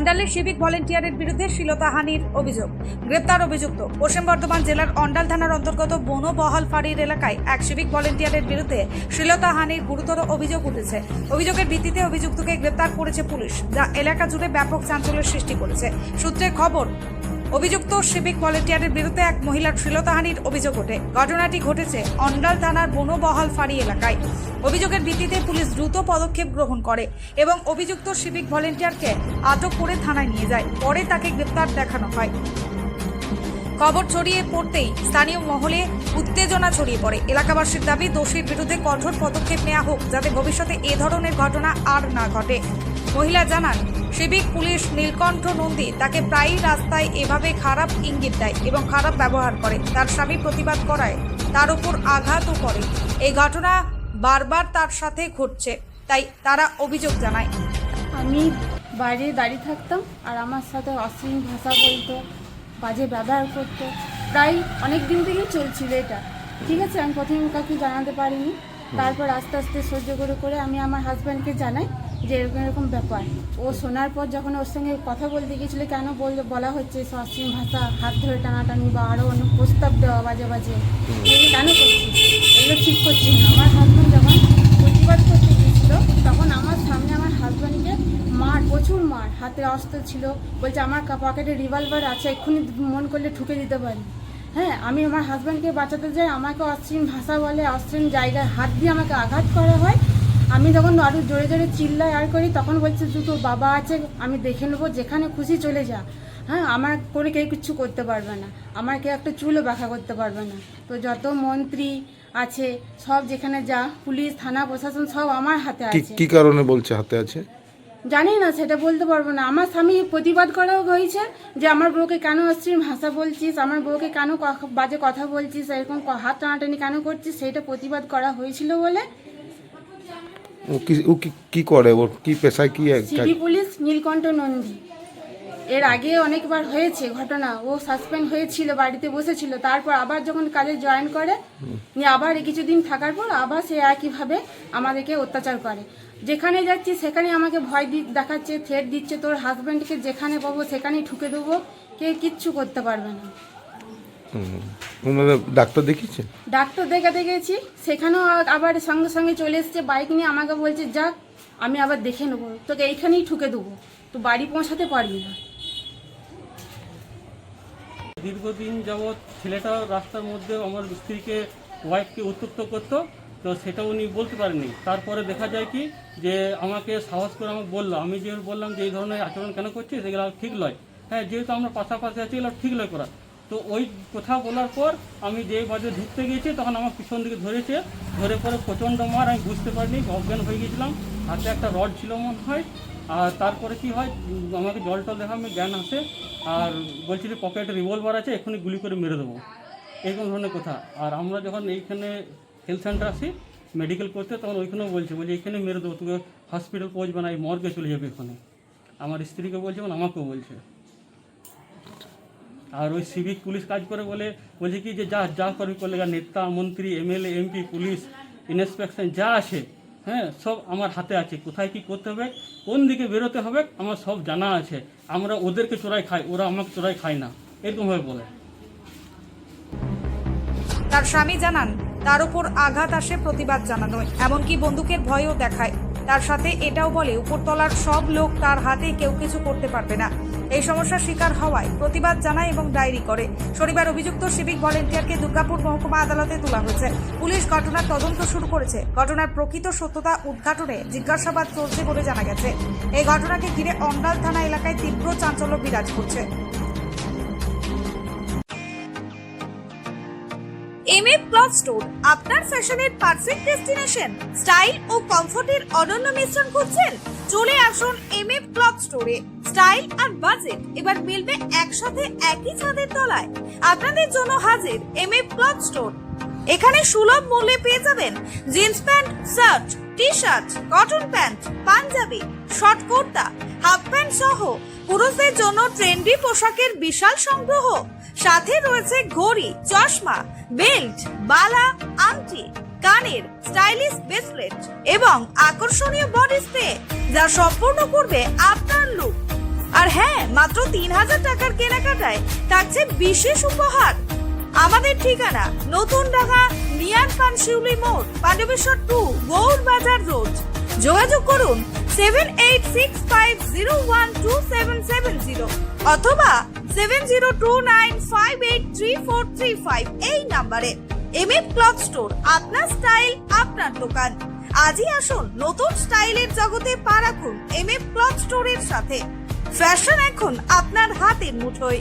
অন্ডালে civic ভলেন্টিয়ারের বিরুদ্ধে শ্লীলতাহানির অভিযোগ। গ্রেপ্তার অভিযুক্ত। পশ্চিম বর্ধমান জেলার অন্ডাল থানার অন্তর্গত বনবহাল ফাঁড়ির এলাকায় এক সিভিক ভলেন্টিয়ারের বিরুদ্ধে শ্লীলতাহানির গুরুতর অভিযোগ উঠেছে। অভিযোগের ভিত্তিতে অভিযুক্তকে গ্রেপ্তার করেছে পুলিশ, যা এলাকা জুড়ে ব্যাপক চাঞ্চল্যের সৃষ্টি করেছে। সূত্রে খবর, অভিযুক্ত সিভিক ভলেন্টিয়ারের বিরুদ্ধে এক মহিলার শ্লীলতাহানির অভিযোগ ওঠে। ঘটনাটি ঘটেছে অন্ডাল থানার বনবহাল ফাঁড়ি এলাকায়। অভিযোগের ভিত্তিতে পুলিশ দ্রুত পদক্ষেপ গ্রহণ করে এবং অভিযুক্ত সিভিক ভলেন্টিয়ারকে আটক করে থানায় নিয়ে যায়। পরে তাকে গ্রেপ্তার দেখানো হয়। খবর ছড়িয়ে পড়তেই স্থানীয় মহলে উত্তেজনা ছড়িয়ে পড়ে। এলাকাবাসীর দাবি, দোষীর বিরুদ্ধে কঠোর পদক্ষেপ নেওয়া হোক, যাতে ভবিষ্যতে এ ধরনের ঘটনা আর না ঘটে। মহিলা জানান, সিভিক পুলিশ নীলকণ্ঠ নন্দী তাকে প্রায়ই রাস্তায় এভাবে খারাপ ইঙ্গিত দেয় এবং খারাপ ব্যবহার করে। তার স্বামী প্রতিবাদ করায় তার উপর আঘাতও করে। এই ঘটনা বারবার তার সাথে ঘটছে, তাই তারা অভিযোগ জানায়। আমি বাইরে দাঁড়িয়ে থাকতাম আর আমার সাথে অশ্লীল ভাষা বলতো, বাজে ব্যবহার করতো। প্রায় অনেক দিন থেকেই চলছিল এটা, ঠিক আছে। আমি প্রথমে কাউকে জানাতে পারিনি, তারপর আস্তে আস্তে সহ্য করে করে আমি আমার হাজব্যান্ডকে জানাই যে এরকম এরকম ব্যাপার। ও শোনার পর যখন ওর সঙ্গে কথা বলতে গিয়েছিল, কেন বলা হচ্ছে অশ্লীল ভাষা, হাত ধরে টানাটানি বা আরও অনেক প্রস্তাব দেওয়া বাজে বাজে, এগুলো কেন করছিস, এগুলো ঠিক করছিস না। আমার হাজব্যান্ড যখন প্রতিবাদ করতে গিয়েছিল, তখন আমার সামনে আমার হাজব্যান্ডকে প্রচুর মার, হাতে অস্ত্র ছিল, বলছে আমার পকেটে রিভলভার আছে, এক্ষুনি মন করলে ঠুকে দিতে পারি। হ্যাঁ, আমি আমার হাজব্যান্ডকে বাঁচাতে যাই, আমাকে অশ্লীল ভাষা বলে, অশ্লীল জায়গায় হাত দিয়ে আমাকে আঘাত করা হয়। আমি যখন আরও জোরে জোরে চিল্লাই আর করি, তখন বলছে দুটো বাবা আছে, আমি দেখে নেবো, যেখানে খুশি চলে যা। হ্যাঁ, আমার করে কেউ কিচ্ছু করতে পারবে না, আমার কেউ একটা চুলও ব্যাখ্যা করতে পারবে না। তো যত মন্ত্রী আছে সব, যেখানে যা পুলিশ থানা প্রশাসন সব আমার হাতে আছে। কি কারণে বলছে হাতে আছে জানি না, সেটা বলতে পারবো না। আমার স্বামী প্রতিবাদ করাও হয়েছে যে আমার বউকে কেন অশ্লীল ভাষা বলছিস, আমার বউকে কেন বাজে কথা বলছিস, এরকম হাত টানাটানি কেন করছিস, সেইটা প্রতিবাদ করা হয়েছিল বলে। ও কি করে, ওর কি পেশায়, কি সিটি পুলিশ নীলকণ্ঠ নন্দী। এর আগে অনেকবার হয়েছে ঘটনা, ও সাসপেন্ড হয়েছিল, বাড়িতে বসেছিল, তারপর আবার যখন কাজে জয়েন করে, আবার কিছুদিন থাকার পর আবার সে একইভাবে আমাদেরকে অত্যাচার করে। যেখানে যাচ্ছি সেখানে আমাকে ভয় দেখাচ্ছে, থ্রেট দিচ্ছে, তোর হাজব্যান্ডকে যেখানে পাবো সেখানেই ঠুকে দেবো, কে কিচ্ছু করতে পারবে না। ডাক্তার দেখিয়েছে? ডাক্তার দেখাতে গেছি, সেখানেও আবার সঙ্গে সঙ্গে চলে এসছে বাইক নিয়ে, আমাকে বলছে যাক, আমি আবার দেখে নেবো, তোকে এইখানেই ঠুকে দেবো, তো বাড়ি পৌঁছাতে পারবি না। দীর্ঘদিন যাবৎ ছেলেটা রাস্তার মধ্যে আমার স্ত্রীকে, ওয়াইফকে উত্ত্যক্ত করতো, তো সেটা উনি বলতে পারেননি। তারপরে দেখা যায় কি যে আমাকে সাহস করে আমাকে বললো, আমি যে বললাম যে এই ধরনের আচরণ কেন করছিস, এগুলো ঠিক নয়। হ্যাঁ, যেহেতু আমরা পাশাপাশি আছি, এগুলো ঠিক নয় করা। তো ওই কথা বলার পর আমি যে বাজে ঢুকতে গিয়েছি, তখন আমার পিছন দিকে ধরেছে, ধরে পরে প্রচণ্ড মার, আমি বুঝতে পারিনি, অজ্ঞান হয়ে গিয়েছিলাম। হাতে একটা রড ছিল মনে হয়। আর তারপরে কি হয়, আমাকে জল টল দেখা, আমি জ্ঞান আসে, আর বলছি যে পকেটে রিভলভার আছে, এখনই গুলি করে মেরে দেবো, এরকম ধরনের কথা। আর আমরা যখন এইখানে হেলথ সেন্টার আসি মেডিকেল করতে, তখন ওইখানেও বলছে এইখানে মেরে দেবো, তোকে হসপিটাল পৌঁছবে না, এই মর্গে চলে যাবে এখানে। আমার স্ত্রীকে বলছে এবং আমাকেও বলছে। আর ওই সিভিক পুলিশ কাজ করে বলছে কি যে যা করবি করলে, নেতা মন্ত্রী এমএলএ এমপি পুলিশ ইন্সপেকশন যা আছে, হ্যাঁ, সব আমার হাতে আছে। কোথায় কি করতে হবে, কোন দিকে বেরোতে হবে, আমার সব জানা আছে। আমরা ওদেরকে চোরাই খাই, ওরা আমাকে চোরাই খায় না, এরকমভাবে বলে। তার স্বামী জানান, তার উপর আঘাত আসে প্রতিবাদ জানানো, এমনকি বন্দুকের ভয়ও দেখায়। তার সাথে এটাও বলে, উপরতলার সব লোক তার হাতে, কেউ কিছু করতে পারবে না। এই সমস্যার শিকার হওয়ায় প্রতিবাদ জানায় এবং ডায়েরি করে। শনিবার অভিযুক্ত সিভিক ভলেন্টিয়ারকে দুর্গাপুর মহকুমা আদালতে তোলা হয়েছে। পুলিশ ঘটনার তদন্ত শুরু করেছে। ঘটনার প্রকৃত সত্যতা উদ্ঘাটনে জিজ্ঞাসাবাদ চলছে বলে জানা গেছে। এই ঘটনাকে ঘিরে অন্ডাল থানা এলাকায় তীব্র চাঞ্চল্য বিরাজ করছে। এমএফ ক্লথ স্টোর, আপনার ফ্যাশনের পারফেক্ট ডেস্টিনেশন। স্টাইল ও কমফোর্টের অনন্য মিশ্রণ খুঁজছেন? চলে আসুন এমএফ ক্লথ স্টোরে। স্টাইল আর বাজেট এবার মিলবে একসাথে একই ছাদের তলায়। আপনাদের জন্য হাজির এমএফ ক্লথ স্টোর। এখানে সুলভ মূল্যে পেয়ে যাবেন jeans pant, shirt, T shirt, cotton pant, panjabi, short kurta, half pant সহ পুরুষদের জন্য ট্রেন্ডি পোশাকের বিশাল সংগ্রহ। সাথে রয়েছে ঘড়ি, চশমা, বেল্ট, বালা, আংটি, কানের স্টাইলিশ ব্রেসলেট এবং আকর্ষণীয় বডি স্প্রে, যা সম্পূর্ণ করবে আপনার লুক। আর হ্যাঁ, মাত্র 3000 টাকার কেনাকাটায় থাকছে বিশেষ উপহার। আমাদের ঠিকানা নতুন ঢাকা নিয়ার পানশিউলি মোড়, পাণ্ডবেশ্বর 2, গৌর বাজার রোড। যোগাযোগ করুন 7865012770 অথবা 7029583435 এই নম্বরে। এমএফ ক্লথ স্টোর, আপনার স্টাইল আপনার দোকান। আজই আসুন নতুন স্টাইলের জগতে পা রাখুন এমএফ ক্লথ স্টোরের সাথে। ফ্যাশন এখন আপনার হাতের মুঠোয়।